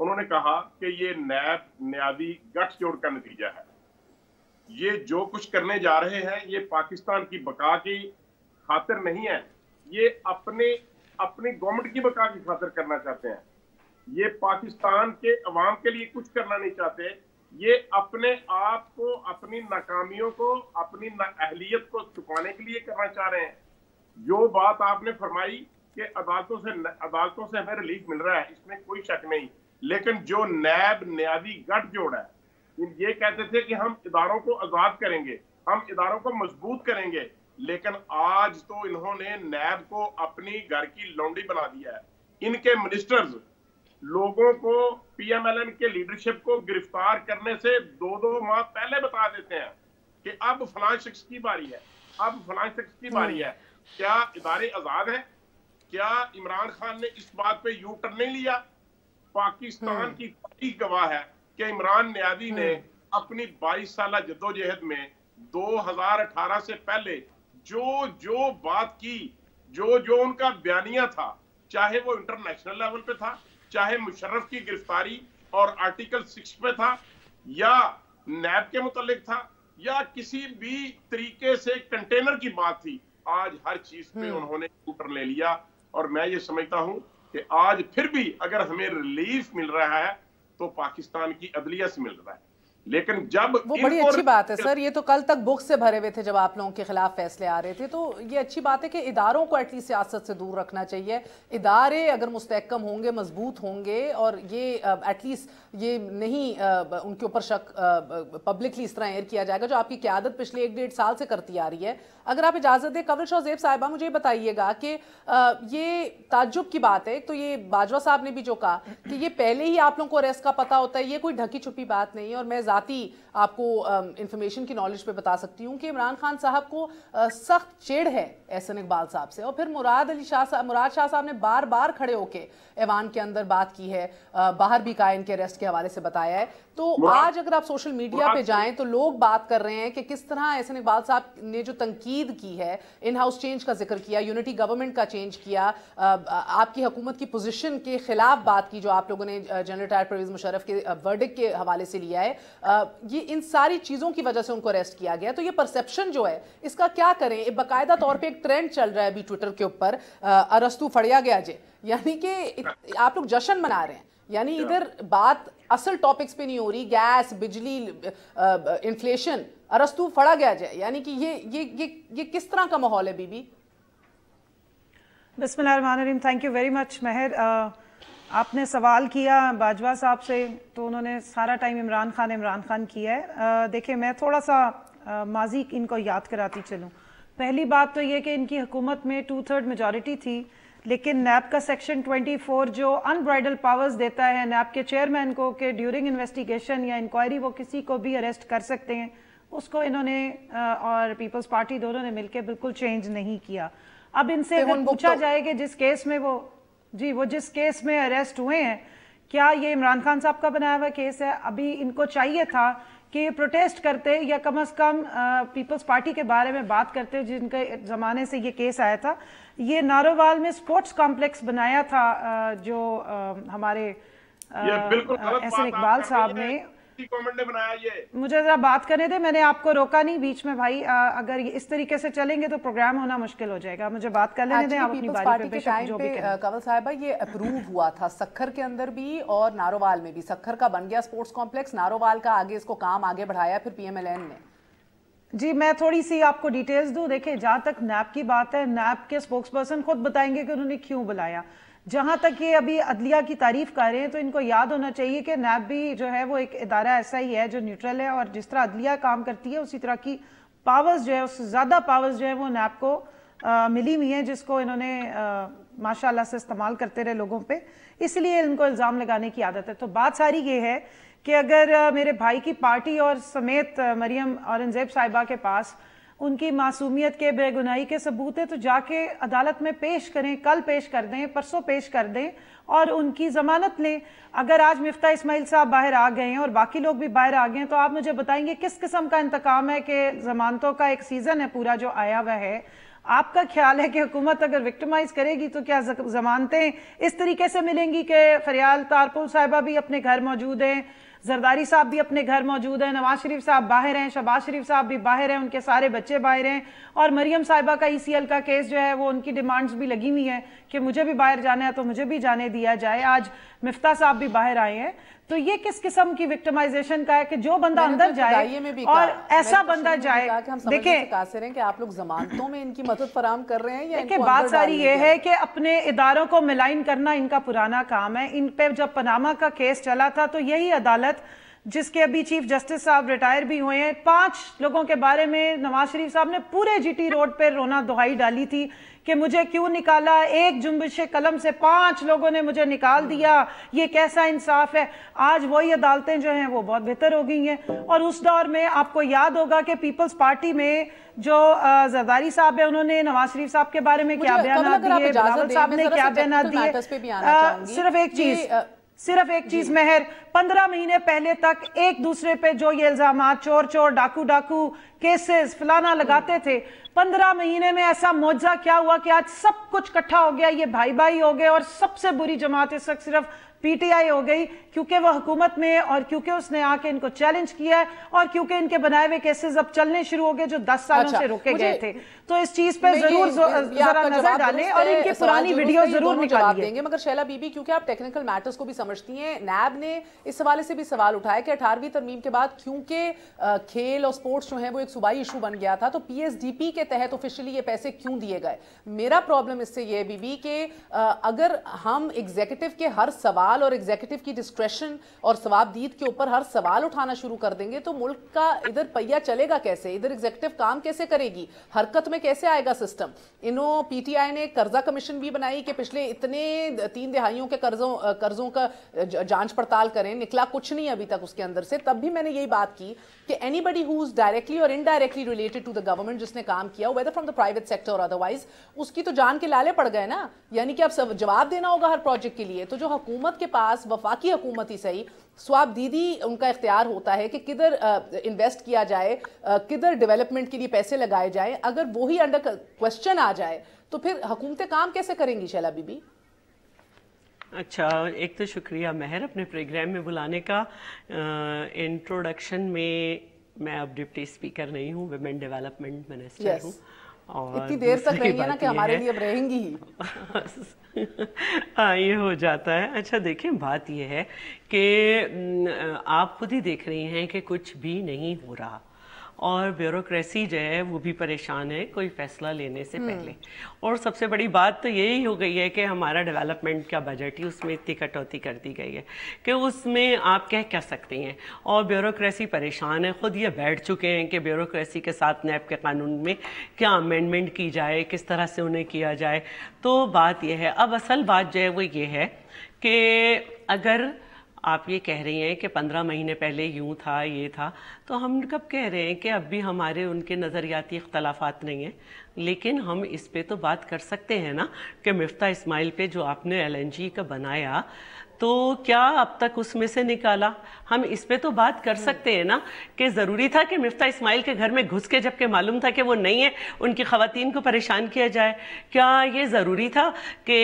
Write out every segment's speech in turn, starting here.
انہوں نے کہا کہ یہ نیب نیادی گٹھ جوڑ کا نتیجہ ہے. یہ جو کچھ کرنے جا رہے ہیں یہ پاکستان کی بقا کی خاطر نہیں ہے, یہ اپنی گورنمنٹ کی بقا کی خاطر کرنا چاہتے ہیں. یہ پاکستان کے عوام کے لیے کچھ کرنا نہیں چاہتے, یہ اپنے آپ کو, اپنی ناکامیوں کو, اپنی نااہلیت کو چھپانے کے لیے کرنا چاہ رہے ہیں. جو بات آپ نے فرمائی کہ عدالتوں سے ہمیں ریلیف مل رہا ہے, اس میں کوئی شک نہیں, لیکن جو نیب نیادی گٹھ جوڑ ہے, یہ کہتے تھے کہ ہم اداروں کو آزاد کریں گے, ہم اداروں کو مضبوط کریں گے, لیکن آج تو انہوں نے نیب کو اپنی گھر کی لونڈی بنا دیا ہے. ان کے منسٹرز لوگوں کو, پی ایم ایل این کے لیڈرشپ کو گرفتار کرنے سے 2 ماہ پہلے بتا دیتے ہیں کہ اب فلاں شخص کی باری ہے, اب فلاں شخص کی باری ہے. کیا ادارے آزاد ہیں؟ کیا عمران خان نے اس بات پہ یو ٹرن نہیں لیا؟ پاکستان کی تاریخ گواہ ہے کہ عمران نیادی نے اپنی 22 سالہ جدوجہد میں 2018 سے پہلے جو بات کی, جو ان کا بیانیہ تھا, چاہے وہ انٹرنیشنل لیول پہ تھا, چاہے مشرف کی گرفتاری اور آرٹیکل 6 پہ تھا, یا نیب کے متعلق تھا, یا کسی بھی طریقے سے کنٹینر کی بات تھی, آج ہر چیز پہ انہوں نے اسکوٹر لے لیا. اور میں یہ سمجھتا ہوں کہ آج پھر بھی اگر ہمیں ریلیف مل رہا ہے تو پاکستان کی عدلیہ سے مل رہا ہے. لیکن جب وہ بڑی اچھی بات ہے سر, یہ تو کل تک بکس سے بھرے ہوئے تھے جب آپ لوگوں کے خلاف فیصلے آ رہے تھے, تو یہ اچھی بات ہے کہ اداروں کو ایٹ لیسٹ سیاست سے دور رکھنا چاہیے. ادارے اگر مستحکم ہوں گے, مضبوط ہوں گے, اور یہ ایٹ لیسٹ یہ نہیں ان کے اوپر شک پبلکلی اس طرح ایئر کیا جائے گا جو آپ کی قیادت پچھلے 1-1.5 سال سے کرتی آ رہی ہے. اگر آپ اجازت دیں کمل شاہ زیب صاحبہ, مجھے بتائیے گا کہ یہ تعجب کی بات ہے, تو یہ باجوہ صاحب نے بھی جو کہا کہ یہ پہلے ہی آپ لوگوں کو اریسٹ کا پتہ ہوتا ہے, یہ کوئی ڈھکی چھپی بات نہیں ہے. اور میں ذاتی آپ کو انفارمیشن کی نالج پہ بتا سکتی ہوں کہ عمران خان صاحب کو سخت چڑ ہے احسن اقبال صاحب سے, اور پھر مراد شاہ صاحب نے بار بار کھڑے ہو کے ایوان کے اندر بات کی ہے, باہر بھی کہا ان کے اریسٹ کے حوالے سے بتایا ہے. تو آج اگر آپ سوشل میڈیا پہ جائیں تو لوگ بات کر رہے ہیں کہ کس طرح احسن اقبال صاحب نے جو تنقید کی ہے, ان ہاؤس چینج کا ذکر کیا, یونٹی گورنمنٹ کا چینج کیا, آپ کی حکومت کی پوزیشن کے خلاف بات کی جو آپ لوگوں نے جنرل ریٹائرڈ پرویز مشرف کے ورڈکٹ کے حوالے سے لیا ہے, یہ ان ساری چیزوں کی وجہ سے ان کو اریسٹ کیا گیا. تو یہ پرسیپشن جو ہے اس کا کیا کریں؟ باقاعدہ طور پہ ایک ٹرینڈ چل رہا ہے ابھی ٹویٹر کے اوپر, ارسطو پھڑیا گیا جے, یعنی کہ آپ لوگ جشن منا رہے ہیں, یعنی ادھر بات اصل ٹاپکس پہ نہیں ہو رہی, گیس, بجلی, انفلیشن, ارسطو پھڑا گیا جائے, یعنی کہ یہ کس طرح کا ماحول ہے بی بی؟ بسم اللہ الرحمن الرحیم. تھینک یو ویری مچ مہر. آپ نے سوال کیا باجوہ صاحب سے, تو انہوں نے سارا ٹائم عمران خان کیا ہے. دیکھیں میں تھوڑا سا ماضی ان کو یاد کراتی چلوں. پہلی بات تو یہ کہ ان کی حکومت میں 2/3 میجورٹی تھی, لیکن نیب کا سیکشن 24 جو انبرائڈل پاورز دیتا ہے نیب کے چیئرمین کو کہ ڈیورنگ انویسٹیگیشن یا انکوائری وہ کسی کو بھی اریسٹ کر سکتے ہیں, اس کو انہوں نے اور پیپلز پارٹی دونوں نے مل کے بالکل چینج نہیں کیا. اب ان سے اگر پوچھا جائے کہ جس کیس میں وہ جس کیس میں اریسٹ ہوئے ہیں, کیا یہ عمران خان صاحب کا بنایا ہوا کیس ہے؟ ابھی ان کو چاہیے تھا کہ یہ پروٹیسٹ کرتے یا کم از کم پیپلز پارٹی کے بارے میں بات کرتے, جن کے زمانے سے یہ کیس آیا تھا. یہ نارووال میں سپورٹس کمپلیکس بنایا تھا جو ہمارے احسن اقبال صاحب نے گورنمنٹ نے بنایا. یہ مجھے ذرا بات کرنے دے, میں نے آپ کو روکا نہیں بیچ میں بھائی. اگر اس طریقے سے چلیں گے تو پروگرام ہونا مشکل ہو جائے گا. مجھے بات کر لینے دیں, آپ اپنی باری پہ بے شک جو بھی کریں. کنول صاحبہ یہ اپروو ہوا تھا سکھر کے اندر بھی اور نارووال میں بھی. سکھر کا بن گیا سپورٹس کمپلیکس, نارووال کا آگے اس کو کام آگے بڑھایا پھر پی ایم ایل این نے. جی میں تھوڑی سی آپ کو ڈیٹیلز دوں. دیکھیں جہاں تک نیب کی بات ہے, نیب کے سپوکس پرسن خود بتائیں گے کہ انہوں نے کیوں بلایا. جہاں تک یہ ابھی عدلیہ کی تعریف کر رہے ہیں تو ان کو یاد ہونا چاہیے کہ نیب بھی جو ہے وہ ایک ادارہ ایسا ہی ہے جو نیوٹرل ہے, اور جس طرح عدلیہ کام کرتی ہے اسی طرح کی پاورز جو ہے, اس سے زیادہ پاورز جو ہے وہ نیب کو ملی ہوئی ہیں, جس کو انہوں نے ماشاءاللہ سے استعمال کرتے رہے لوگوں پہ, اس لیے ان کو الزام لگانے کی عادت ہے. تو بات ساری یہ ہے کہ اگر میرے بھائی کی پارٹی اور سمیت مریم اورنگزیب صاحبہ کے پاس ان کی معصومیت کے بے گناہی کے ثبوت ہے تو جا کے عدالت میں پیش کریں, کل پیش کر دیں, پرسوں پیش کر دیں اور ان کی ضمانت لیں. اگر آج مفتاح اسماعیل صاحب باہر آ گئے ہیں اور باقی لوگ بھی باہر آ گئے ہیں تو آپ مجھے بتائیں گے کس قسم کا انتقام ہے کہ ضمانتوں کا ایک سیزن ہے پورا جو آیا ہوا ہے. آپ کا خیال ہے کہ حکومت اگر وکٹمائز کرے گی تو کیا ضمانتیں اس طریقے سے ملیں گی کہ فریال تارپور صاحبہ بھی اپنے گھر موجود ہیں, زرداری صاحب بھی اپنے گھر موجود ہیں, نواز شریف صاحب باہر ہیں, شہباز شریف صاحب بھی باہر ہیں, ان کے سارے بچے باہر ہیں, اور مریم صاحبہ کا ECL کا کیس جو ہے وہ ان کی ڈیمانڈز بھی لگی ہوئی ہیں کہ مجھے بھی باہر جانا ہے تو مجھے بھی جانے دیا جائے. آج مفتاح صاحب بھی باہر آئے ہیں. تو یہ کس قسم کی وکٹمائزیشن کا ہے کہ جو بندہ اندر جائے اور ایسا بندہ جائے. دیکھیں کہ آپ لوگ ضمانتوں میں ان کی مدد فراہم کر رہے ہیں, دیکھیں بات ساری یہ ہے کہ اپنے اداروں کو ملائن کرنا ان کا پرانا کام ہے. ان پہ جب پاناما کا کیس چلا تھا تو یہی عدالت, جس کے ابھی چیف جسٹس صاحب ریٹائر بھی ہوئے ہیں, 5 لوگوں کے بارے میں نواز شریف صاحب نے پورے GT روڈ پہ رونا دہائی ڈالی تھی کہ مجھے کیوں نکالا, ایک جنبش قلم سے 5 لوگوں نے مجھے نکال دیا, یہ کیسا انصاف ہے. آج وہی عدالتیں جو ہیں وہ بہت بہتر ہو گئی ہیں. اور اس دور میں آپ کو یاد ہوگا کہ پیپلز پارٹی میں جو زرداری صاحب ہیں, انہوں نے نواز شریف صاحب کے بارے میں کیا بیانات دیے, بلاول صاحب نے کیا بیانات دیے. صرف ایک چیز مہر, 15 مہینے پہلے تک ایک دوسرے پہ جو یہ الزامات چور چور ڈاکو کیسز فلانا لگاتے تھے, 15 مہینے میں ایسا معجزہ کیا ہوا کہ آج سب کچھ کٹھا ہو گیا, یہ بھائی بھائی ہو گئے, اور سب سے بری جماعت اس وقت صرف PTI ہو گئی, کیونکہ وہ حکومت میں, اور کیونکہ اس نے آ کے ان کو چیلنج کیا ہے, اور کیونکہ ان کے بنائے ہوئے کیسز اب چلنے شروع ہو گئے جو 10 سالوں سے روکے گئے تھے. تو اس چیز پہ ضرور ذرا نظر ڈالیں اور ان کی پرانی ویڈیو ضرور نکالیے. مگر شیلا بی بی, کیونکہ آپ ٹیکنیکل میٹرز کو بھی سمجھتی ہیں, نیب نے اس حوالے سے بھی سوال اٹھایا کہ 18ویں ترمیم کے بعد کیونکہ کھیل اور سپورٹس جو ہیں وہ ایک صوبائی ایشو بن گیا تھا, تو PSDP کے تحت آفیشلی یہ پیسے کیوں دیے گئے. میرا پرابلم اس سے یہ بی بی کہ اگر ہم ایگزیکٹو کے ہر سوال اور ایگزیکٹو کی ڈسکریشن اور ثوابدید کے اوپر ہر سوال اٹھانا شروع کر دیں گے تو ملک کا ادھر پہیا چلے گا کیسے, ادھر ایگزیکٹو کام کیسے کرے گی, حرکت میں کیسے آئے گا سسٹم. انہوں PTI نے قرضہ کمیشن بھی بنائی کہ پچھلے اتنے 3 دہائیوں کے قرضوں کا جانچ پڑتال کریں, نکلا کچھ نہیں ابھی تک اس کے اندر سے. تب بھی میں نے یہی بات کی کہ anybody who is directly اور indirectly related to the government, جس نے کام کیا whether from the private sector اور ادروائز, اس کی تو جان کے لالے پڑ گئے نا. یعنی کہ اب جواب دینا ہوگا ہر پروجیکٹ کے لیے. تو جو حکومت کے پاس, وفاقی حکومت ہی صحیح, سوابدیدی ان کا اختیار ہوتا ہے کہ کدھر انویسٹ کیا جائے, کدھر ڈیولپمنٹ کے لیے پیسے لگائے جائیں, اگر وہی انڈر کوسچن آ جائے تو پھر حکومتیں کام کیسے کریں گی شیلا بی بی؟ اچھا, ایک تو شکریہ مہر اپنے پروگرام میں بلانے کا. انٹروڈکشن میں اب ڈپٹی اسپیکر نہیں ہوں, ویمن ڈیولپمنٹ منسٹر ہوں. اور اتنی دیر تک رہیں گے نا کہ ہمارے لیے اب رہیں گی ہی. ہاں, یہ ہو جاتا ہے. اچھا دیکھیں, بات یہ ہے کہ آپ خود ہی دیکھ رہی ہیں کہ کچھ بھی نہیں ہو رہا, اور بیوروکریسی جو ہے وہ بھی پریشان ہے کوئی فیصلہ لینے سے پہلے. اور سب سے بڑی بات تو یہی ہو گئی ہے کہ ہمارا ڈیولپمنٹ کا بجٹ ہی اس میں اتنی کٹوتی کر دی گئی ہے کہ اس میں آپ کہہ سکتی ہیں, اور بیوروکریسی پریشان ہے. خود یہ بیٹھ چکے ہیں کہ بیوروکریسی کے ساتھ نیب کے قانون میں کیا امینڈمنٹ کی جائے, کس طرح سے انہیں کیا جائے. تو بات یہ ہے, اب اصل بات جو ہے وہ یہ ہے کہ اگر آپ یہ کہہ رہی ہیں کہ 15 مہینے پہلے یوں تھا, یہ تھا, تو ہم کب کہہ رہے ہیں کہ اب بھی ہمارے ان کے نظریاتی اختلافات نہیں ہیں. لیکن ہم اس پہ تو بات کر سکتے ہیں نا کہ مفتاح اسماعیل پہ جو آپ نے LNG کا بنایا, تو کیا اب تک اس میں سے نکالا؟ ہم اس پہ تو بات کر سکتے ہیں نا کہ ضروری تھا کہ مفتاح اسماعیل کے گھر میں گھس کے, جبکہ معلوم تھا کہ وہ نہیں ہے, ان کی خواتین کو پریشان کیا جائے؟ کیا یہ ضروری تھا کہ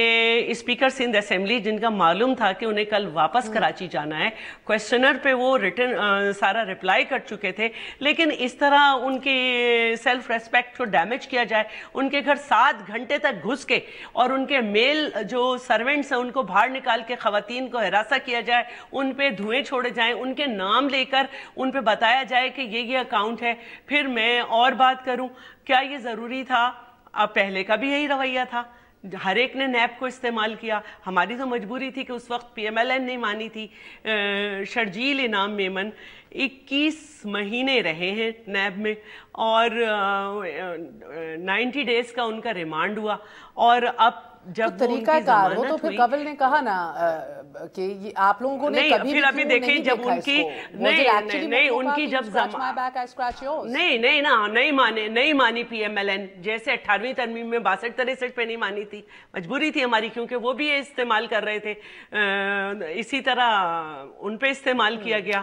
اسپیکر سندھ اسمبلی, جن کا معلوم تھا کہ انہیں کل واپس کراچی جانا ہے, کویسچنر پہ وہ ریٹن سارا رپلائی کر چکے تھے, لیکن اس طرح ان کی سیلف ریسپیکٹ کو ڈیمیج کیا جائے, ان کے گھر 7 گھنٹے تک گھس کے اور ان کے میل جو سرونٹس ہیں ان کو باہر نکال کے خواتین کو ہراساں کیا جائے, ان پہ دھوئیں چھوڑے جائیں, ان کے نام لے کر ان پہ بتایا جائے کہ یہ اکاؤنٹ ہے. پھر میں اور بات کروں, کیا یہ ضروری تھا؟ اب پہلے کا بھی یہی رویہ تھا, ہر ایک نے نیب کو استعمال کیا. ہماری تو مجبوری تھی کہ اس وقت PMLN نہیں مانی تھی. شرجیل انعام میمن 21 مہینے رہے ہیں نیب میں, اور 90 ڈیز کا ان کا ریمانڈ ہوا. اور اب جب طریقہ کار ہو تو پھر قبل نے کہا نا کہ آپ لوگوں نے کبھی پھر ابھی دیکھیں جب ان کی نہیں ان کی جب نہیں مانی PMLN, جیسے 18ویں ترمیم میں 62-63 پہ نہیں مانی تھی, مجبوری تھی ہماری, کیونکہ وہ بھی استعمال کر رہے تھے, اسی طرح ان پہ استعمال کیا گیا.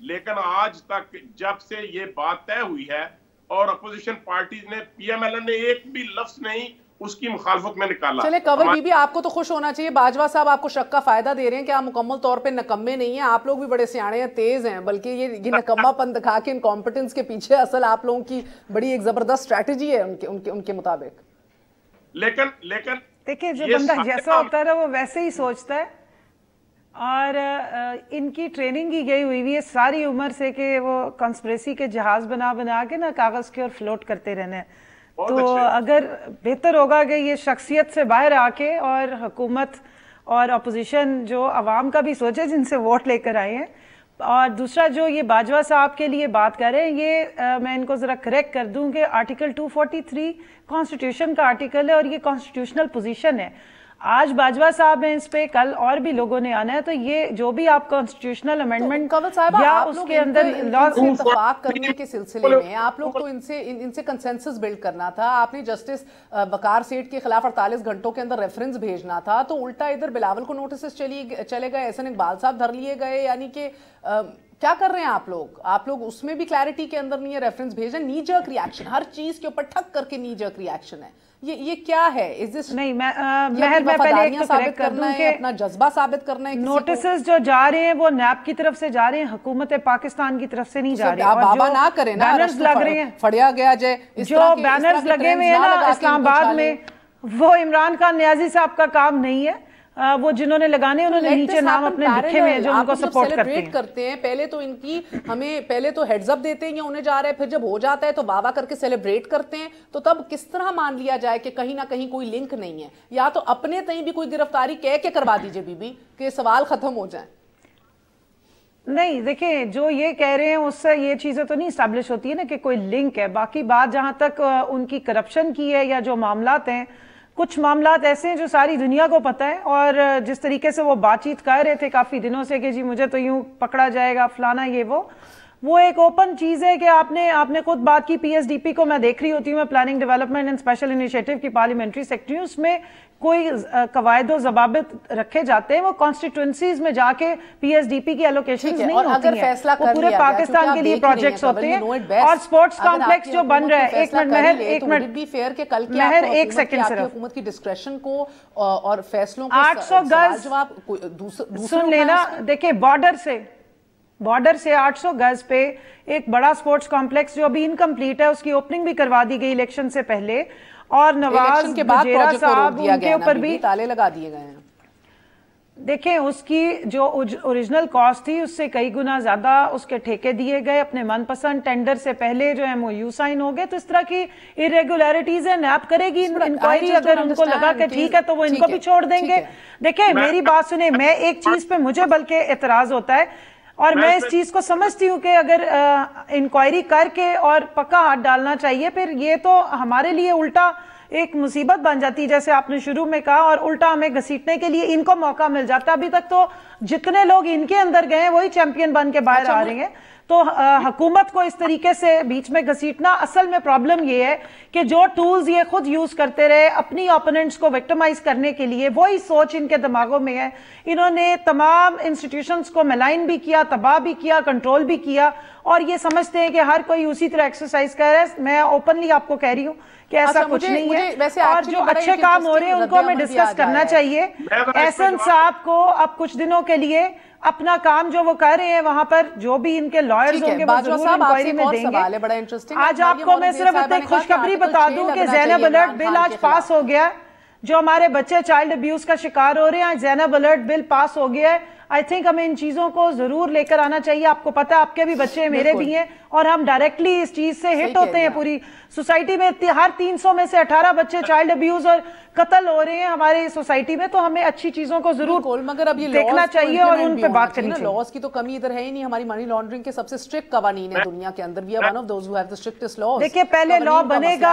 لیکن آج تک جب سے یہ بات طے ہوئی ہے اور اپوزیشن پارٹیز نے PMLN نے ایک بھی لفظ نہیں اس کی مخالفت میں نکالا. چلے کنور بی بی آپ کو تو خوش ہونا چاہیے, باجوہ صاحب آپ کو شک کا فائدہ دے رہے ہیں کہ آپ مکمل طور پہ نکمے نہیں ہیں, آپ لوگ بھی بڑے سیانے ہیں, تیز ہیں, بلکہ یہ نکمہ پن دکھا کے انکمپٹنس کے پیچھے اصل آپ لوگوں کی بڑی ایک زبردست اسٹریٹجی ہے ان کے مطابق. لیکن دیکھیں جو بندہ جیسا ہوتا ہے وہ ویسے ہی سوچتا ہے, اور ان کی ٹریننگ کی گئی ہوئی ہے ساری عمر سے کہ وہ کنسپریسی کے جہاز بنا کے نا کاغذ کے اور فلوٹ کرتے رہنا ہے. تو اگر بہتر ہوگا کہ یہ شخصیت سے باہر آ کے اور حکومت اور اپوزیشن جو عوام کا بھی سوچے جن سے ووٹ لے کر آئے ہیں. اور دوسرا جو یہ باجوہ صاحب کے لیے بات کر رہے ہیں, یہ میں ان کو ذرا کریکٹ کر دوں کہ آرٹیکل 243 کانسٹیٹیوشن کا آرٹیکل ہے اور یہ کانسٹیٹیوشنل پوزیشن ہے. آج باجوہ صاحب ہیں اس پہ, کل اور بھی لوگوں نے آنا ہے, تو یہ جو بھی آپ کانسٹیٹیوشنل امینڈمنٹ یا اس کے اندر اتفاق کرنے کے سلسلے میں آپ لوگ تو ان سے کنسنسس بلڈ کرنا تھا. آپ نے جسٹس وقار سیٹھ کے خلاف 48 گھنٹوں کے اندر ریفرنس بھیجنا تھا, تو الٹا ادھر بلاول کو نوٹسز چلے گئے, احسن اقبال صاحب دھر لیے گئے. یعنی کہ کیا کر رہے ہیں آپ لوگ اس میں بھی کلیئرٹی کے اندر نہیں ہے, ریفرنس بھیجیں, نی جرک ریاکشن, ہر چیز کے اوپر ٹھک کر کے نی جرک ریاکشن ہے. یہ کیا ہے؟ نہیں میں پہلے ایک تو کریکٹ کر دوں کہ اپنا جذبہ ثابت کرنا ہے. نوٹسز جو جا رہے ہیں وہ نیب کی طرف سے جا رہے ہیں, حکومت پاکستان کی طرف سے نہیں جا رہے ہیں. اور جو نہ کریں نا, بینرز لگ رہے ہیں, پڑیا گیا جائے, جو بینرز لگے ہوئے ہیں نا اسلام آباد میں, وہ عمران خان نیازی صاحب کا کام نہیں ہے. وہ جنہوں نے لگانے انہوں نے نیچے نام اپنے لکھے ہوئے ہیں جو ان کو سپورٹ کرتے ہیں. پہلے تو ان کی ہمیں پہلے تو ہیڈز اپ دیتے ہیں, انہیں جا رہا ہے, پھر جب ہو جاتا ہے تو واہ واہ کر کے سیلیبریٹ کرتے ہیں. تو تب کس طرح مان لیا جائے کہ کہیں نہ کہیں کوئی لنک نہیں ہے؟ یا تو اپنے تئیں بھی کوئی گرفتاری کہہ کے کروا دیجئے بی بی کہ سوال ختم ہو جائیں. نہیں دیکھیں, جو یہ کہہ رہے ہیں اس سے یہ چیزیں تو نہیں اسٹیبلش ہوتی ہے نا کہ کوئی لنک ہے. باقی بات جہاں تک ان کی کرپشن کی ہے یا جو معاملات ہیں, کچھ معاملات ایسے ہیں جو ساری دنیا کو پتہ ہے, اور جس طریقے سے وہ بات چیت کر رہے تھے کافی دنوں سے کہ جی مجھے تو یوں پکڑا جائے گا فلانا, یہ وہ ایک اوپن چیز ہے کہ آپ نے خود بات کی. PSDP کو میں دیکھ رہی ہوتی ہوں, میں planning development and special initiative کی پارلیمنٹری سیکرٹری ہوں, اس میں کوئی قواعد و ضوابط رکھے جاتے ہیں, وہ کانسٹیٹوئنسیز میں جا کے PSDP کی الوکیشنز نہیں ہوتی ہیں, وہ پورے پاکستان کے لیے پروجیکٹس ہوتے ہیں. اور سپورٹس کمپلیکس جو بن رہا ہے, ایک منٹ مہر ایک سیکنڈ صرف, حکومت کی ڈسکریشن کو اور فیصلوں کو 800 گز سن لینا. دیکھیں بارڈر سے 800 گز پہ ایک بڑا سپورٹس کمپلیکس جو ابھی انکمپلیٹ ہے, اس کی اوپننگ بھی کروا دی گئی الیکشن سے پہلے, اور نواز بجیرہ صاحب ان کے اوپر بھی تالے لگا دیے گئے ہیں. دیکھیں اس کی جو اوریجنل کاسٹ تھی اس سے کئی گنا زیادہ اس کے ٹھیکے دیے گئے اپنے من پسند ٹینڈر سے پہلے جو MOU سائن ہو گئے. تو اس طرح کی irregularities ہیں, نیب کرے گی انکوائری, اگر ان کو لگا کہ ٹھیک ہے تو وہ ان کو بھی چھوڑ دیں گے. دیکھیں میری بات سنیں, میں ایک چیز پہ مجھے بلکہ اعتراض ہوتا ہے, اور میں اس چیز کو سمجھتی ہوں کہ اگر انکوائری کر کے اور پکا ہاتھ ڈالنا چاہیے, پھر یہ تو ہمارے لیے الٹا ایک مصیبت بن جاتی ہے جیسے آپ نے شروع میں کہا, اور الٹا ہمیں گھسیٹنے کے لیے ان کو موقع مل جاتا. ابھی تک تو جتنے لوگ ان کے اندر گئے ہیں وہی چیمپئن بن کے باہر آ رہے ہیں. تو حکومت کو اس طریقے سے بیچ میں گھسیٹنا, اصل میں پرابلم یہ ہے کہ جو ٹولز یہ خود یوز کرتے رہے اپنی اوپوننٹس کو وکٹمائز کرنے کے لیے, وہی سوچ ان کے دماغوں میں ہے. انہوں نے تمام انسٹیٹیوشنز کو ملائن بھی کیا, تباہ بھی کیا, کنٹرول بھی کیا, اور یہ سمجھتے ہیں کہ ہر کوئی اسی طرح ایکسرسائز کر رہا ہے. میں اوپنلی آپ کو کہہ رہی ہوں کہ ایسا کچھ نہیں ہے, اور جو اچھے کام ہو رہے ہیں ان کو ہمیں ڈسکس کرنا چاہیے. احسن صاحب کو اب کچھ دنوں کے لیے اپنا کام جو وہ کر رہے ہیں وہاں پر جو بھی ان کے لائرز ہوں گے وہ ضرور انکوائری میں دیں گے. آج آپ کو میں صرف اتنی خوشخبری بتا دوں کہ زینب الرٹ بل آج پاس ہو گیا. جو ہمارے بچے چائلڈ ابیوز کا شکار ہو رہے ہیں, آج زینب الرٹ بل پاس ہو گیا ہے. آئی تھنک ہمیں ان چیزوں کو ضرور لے کر آنا چاہیے. آپ کو پتہ ہے آپ کے بھی بچے ہیں, میرے بھی ہیں, اور ہم ڈائریکٹلی اس چیز سے ہٹ ہوتے ہیں. پوری سوسائٹی میں ہر 300 میں سے 18 بچے چائلڈ ابیوز اور قتل ہو رہے ہیں ہمارے سوسائٹی میں. تو ہمیں اچھی چیزوں کو ضرور دیکھنا چاہیے اور ان پہ بات کرنی چاہیے. لاز کی تو کمی ادھر ہے ہی نہیں. ہماری منی لانڈرنگ کے سب سے اسٹرکٹ قوانین ہیں دنیا کے اندر. We are one of those who have the strictest laws. دیکھیں پہلے لا بنے گا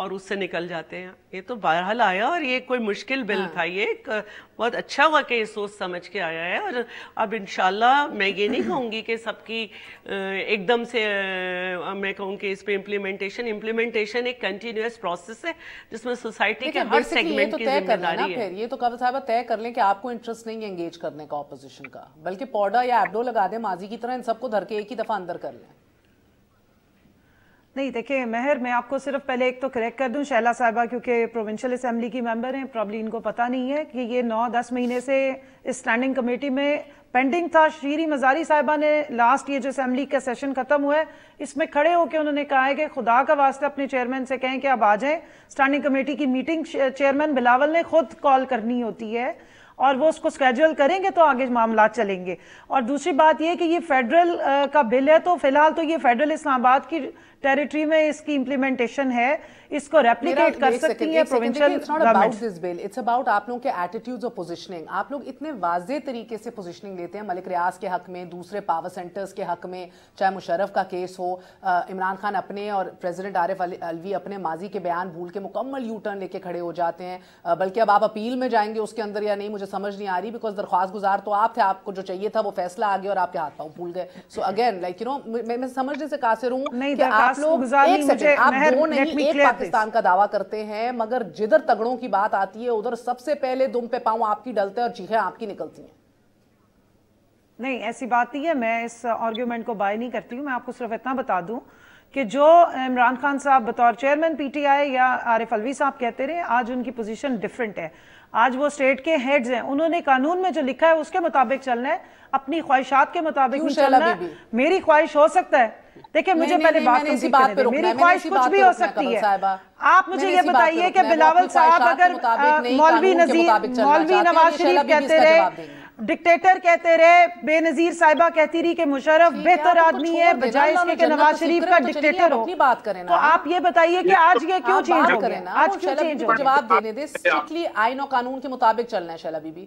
اور اس سے نکل جاتے ہیں. یہ تو بہرحال آیا اور یہ کوئی مشکل بل تھا, یہ ایک بہت اچھا ہوا کہ یہ سوچ سمجھ کے آیا ہے. اور اب انشاءاللہ میں یہ نہیں کہوں گی کہ سب کی ایک دم سے میں کہوں کہ اس پہ امپلیمنٹیشن ایک کنٹینیوس پروسیس ہے جس میں سوسائٹی کے ہر سیگمنٹ کی ذمہ داری ہے. یہ تو قابل صاحبہ طے کر لیں کہ آپ کو انٹرسٹ نہیں ہے انگیج کرنے کا اپوزیشن کا, بلکہ پوڈا یا ایبڈو لگا دیں ماضی کی طرح, ان سب کو دھر کے ایک ہی دفعہ اندر کر لیں. نہیں دیکھیں مہر, میں آپ کو صرف پہلے ایک تو کریکٹ کر دوں, شیلا صاحبہ کیونکہ پروونشل اسمبلی کی ممبر ہیں, پرابلی ان کو پتہ نہیں ہے کہ یہ 9-10 مہینے سے اس اسٹینڈنگ کمیٹی میں پینڈنگ تھا. شیریں مزاری صاحبہ نے لاسٹ یہ جو اسمبلی کا سیشن ختم ہوا ہے اس میں کھڑے ہو کے انہوں نے کہا ہے کہ خدا کا واسطہ اپنے چیئرمین سے کہیں کہ اب آ جائیں, اسٹینڈنگ کمیٹی کی میٹنگ چیئرمین بلاول نے خود کال کرنی ہوتی ہے اور وہ اس کو سکیجول کریں گے تو آگے معاملات چلیں گے. اور دوسری بات یہ کہ یہ فیڈرل کا بل ہے, تو فی الحال تو یہ فیڈرل اسلام آباد کی ٹیریٹری میں اس کی امپلیمنٹیشن ہے, اس کو ریپلیکیٹ کر سکتی ہے پروونشل گورنمنٹ. اٹس اباؤٹ آپ لوگوں کے ایٹیٹیوڈز اور پوزیشننگ. آپ لوگ اتنے واضح طریقے سے پوزیشننگ لیتے ہیں ملک ریاض کے حق میں, دوسرے پاور سینٹرز کے حق میں, چاہے مشرف کا کیس ہو, عمران خان اپنے اور پریزیڈنٹ عارف علوی اپنے ماضی کے بیان بھول کے مکمل یو ٹرن لے کے کھڑے ہو جاتے ہیں. بلکہ اب آپ اپیل میں جائیں گے اس کے اندر یا نہیں مجھے سمجھ نہیں آ رہی, بیکاز درخواست گزار تو آپ تھے, آپ کو جو چاہیے تھا وہ فیصلہ آ گیا اور آپ کے ہاتھ پاؤں پھول گئے. So again like you know میں سمجھنے سے قاصر ہوں کہ آپ لوگ آپ دو نہیں ایک پاکستان کا دعویٰ کرتے ہیں, مگر جدھر تگڑوں کی بات آتی ہے ادھر سب سے پہلے دم پہ پاؤں آپ کی ڈلتے ہیں اور چیخیں آپ کی نکلتی ہیں. نہیں ایسی بات نہیں ہے, میں اس آرگیومنٹ کو بائی نہیں کرتی ہوں. میں آپ کو صرف اتنا بتا دوں کہ جو عمران خان صاحب بطور چیئرمین پی ٹی آئی یا عارف علوی صاحب کہتے رہے, آج ان کی پوزیشن ڈیفرنٹ ہے. آج وہ اسٹیٹ کے ہیڈز ہیں, انہوں نے قانون میں جو لکھا ہے اس کے مطابق چلنا ہے, اپنی خواہشات کے مطابق نہیں چلنا ہے. میری خواہش ہو سکتا ہے, دیکھیں مجھے پہلے بات کمپلیٹ کرنے دیں, میری خواہش کچھ بھی ہو سکتی ہے. آپ مجھے یہ بتائیے کہ بلاول صاحب اگر مولوی نواز شریف کہتے رہے, ڈکٹیٹر کہتے رہے, بے نظیر صاحبہ کہتی رہی کہ مشرف بہتر آدمی ہے بجائے اس کے کہ نواز شریف کا ڈکٹیٹر ہو, تو آپ یہ بتائیے کہ آج یہ کیوں چینج ہو گیا؟ آج کیوں چینج ہو گیا؟ جواب دینے دے, اسٹرکٹلی آئین و قانون کے مطابق چلنا ہے. شیلا بی بی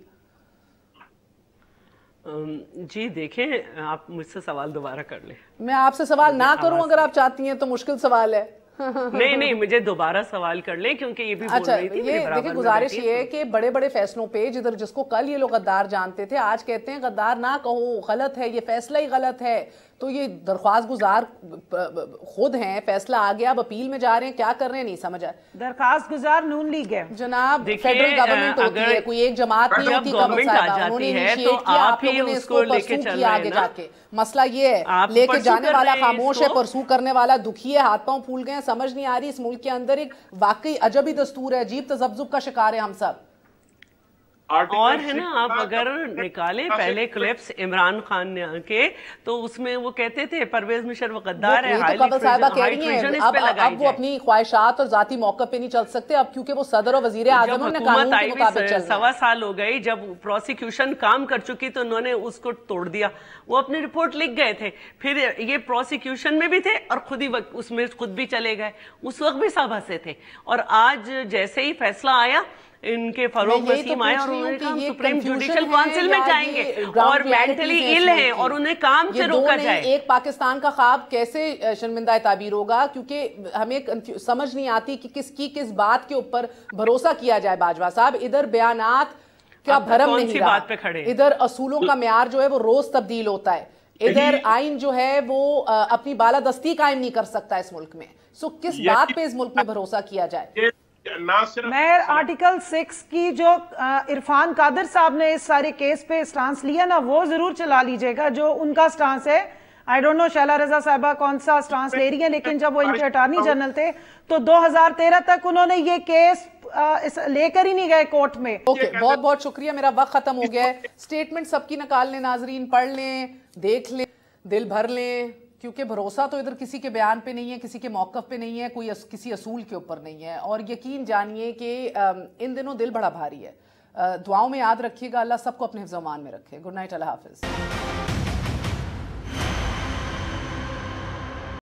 جی دیکھیں, آپ مجھ سے سوال دوبارہ کر لیں. میں آپ سے سوال نہ کروں اگر آپ چاہتی ہیں تو مشکل سوال ہے. نہیں مجھے دوبارہ سوال کر لیں کیونکہ یہ بھی بول رہی تھی. یہ دیکھیں گزارش یہ ہے کہ بڑے بڑے فیصلوں پہ جدھر جس کو کل یہ لوگ غدار جانتے تھے آج کہتے ہیں غدار نہ کہو, غلط ہے, یہ فیصلہ ہی غلط ہے. تو یہ درخواست گزار خود ہیں, فیصلہ آ گیا, اب اپیل میں جا رہے ہیں, کیا کر رہے ہیں نہیں سمجھ آئے. درخواست گزار نون لیگ ہے جناب, فیڈرل گورنمنٹ ہوتی ہے, کوئی ایک جماعت نہیں ہوتی. گورنمنٹ آ جاتی ہے تو آپ ہی اس کو لے کے چل رہے ہیں نا. مسئلہ یہ ہے لے کے جانے والا خاموش ہے, پرسو کرنے والا دکھی ہے, ہاتھ پاؤں پھول گئے ہیں. سمجھ نہیں آ رہی اس ملک کے اندر ایک واقعی عجبی دستور ہے, عجیب تذبذب کا شکار ہے ہم سب. اور ہے نا, آپ اگر نکالیں پہلے کلپس عمران خان کے تو اس میں وہ کہتے تھے پرویز مشرف غدار ہے, اب وہ اپنی خواہشات اور ذاتی موقع پہ نہیں چل سکتے اب, کیونکہ وہ صدر اور وزیر اعظم نے قانون کے مطابق چل رہا ہے. 1.25 سال ہو گئی جب پروسیکیوشن کام کر چکی تو انہوں نے اس کو توڑ دیا. وہ اپنی رپورٹ لکھ گئے تھے, پھر یہ پروسیکیوشن میں بھی تھے اور خود ہی اس میں خود بھی چلے گئے, اس وقت بھی سب ہنسے تھے. اور آج جیسے ہی فیصلہ آیا ان کے فاروق وسیم آئے اور انہوں نے کہا ہم سپریم جوڈیشل کونسل میں جائیں گے اور مینٹلی ایل ہیں اور انہیں کام سے روکا جائے. ایک پاکستان کا خواب کیسے شرمندہ تعبیر ہوگا, کیونکہ ہمیں سمجھ نہیں آتی کہ کس کی کس بات کے اوپر بھروسہ کیا جائے. باجوہ صاحب ادھر بیانات کا بھرم نہیں رہا, ادھر اصولوں کا معیار جو ہے وہ روز تبدیل ہوتا ہے, ادھر آئین جو ہے وہ اپنی بالادستی قائم نہیں کر سکتا اس ملک میں. سو کس بات پہ اس ملک میں بھروسہ کیا جائے؟ میں آرٹیکل 6 کی جو عرفان قادر صاحب نے اس سارے کیس پہ سٹانس لیا نا وہ ضرور چلا لیجئے گا جو ان کا سٹانس ہے. آئی ڈونٹ نو شیلا رضا صاحبہ کون سا سٹانس لے رہی ہیں, لیکن جب وہ ان کے اٹارنی جنرل تھے تو 2013 تک انہوں نے یہ کیس لے کر ہی نہیں گئے کورٹ میں. اوکے, بہت بہت شکریہ, میرا وقت ختم ہو گیا ہے. سٹیٹمنٹ سب کی نکال لیں ناظرین, پڑھ لیں, دیکھ لیں, دل بھر لیں, کیونکہ بھروسہ تو ادھر کسی کے بیان پہ نہیں ہے, کسی کے موقف پہ نہیں ہے, کوئی کسی اصول کے اوپر نہیں ہے. اور یقین جانیے کہ ان دنوں دل بڑا بھاری ہے. دعاؤں میں یاد رکھیے گا, اللہ سب کو اپنے حفظ و امان میں رکھے. گڈ نائٹ, اللہ حافظ.